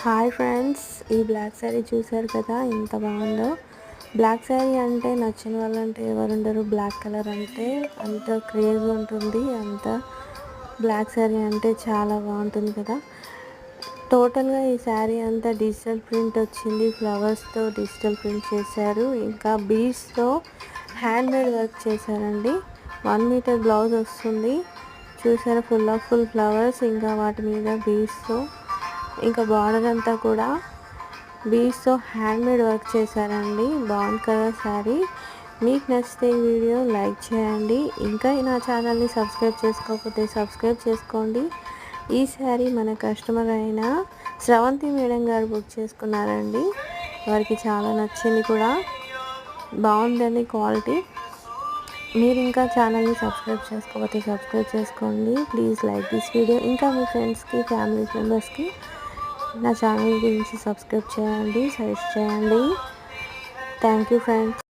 Hi friends, ఈ black sari చూసారు కదా ఎంత బాగుందో. బ్లాక్ శారీ అంటే నచ్చిన వాళ్ళంటే ఎవరుండరు. బ్లాక్ కలర్ అంటే అంత క్రేజ్ ఉంటుంది, అంత బ్లాక్ శారీ అంటే చాలా బాగుంటుంది కదా. టోటల్గా ఈ శారీ అంతా డిజిటల్ ప్రింట్ వచ్చింది, ఫ్లవర్స్తో డిజిటల్ ప్రింట్ చేశారు, ఇంకా బీడ్స్తో హ్యాండ్ మేడ్ వర్క్ చేశారండి. 1 మీటర్ బ్లౌజ్ వస్తుంది చూసారా, ఫుల్ ఫ్లవర్స్, ఇంకా వాటి మీద బీడ్స్తో, ఇంకా బార్డర్ అంతా కూడా బీడ్స్తో హ్యాండ్ మేడ్ వర్క్ చేశారండి. బాగుంది కదా శారీ. మీకు నచ్చితే ఈ వీడియో లైక్ చేయండి, ఇంకా నా ఛానల్ని సబ్స్క్రైబ్ చేసుకోకపోతే సబ్స్క్రైబ్ చేసుకోండి. ఈ శారీ మన కస్టమర్ అయిన శ్రవంతి మేడం గారు బుక్ చేసుకున్నారండి. వారికి చాలా నచ్చింది కూడా, బాగుందండి క్వాలిటీ. మీరు ఇంకా ఛానల్ని సబ్స్క్రైబ్ చేసుకోకపోతే సబ్స్క్రైబ్ చేసుకోండి. Please like this video. ఇంకా మీ ఫ్రెండ్స్కి, ఫ్యామిలీ మెంబర్స్కి నా ఛానల్ గురించి సబ్స్క్రైబ్ చేయండి, సజెస్ట్ చేయండి. Thank you friends.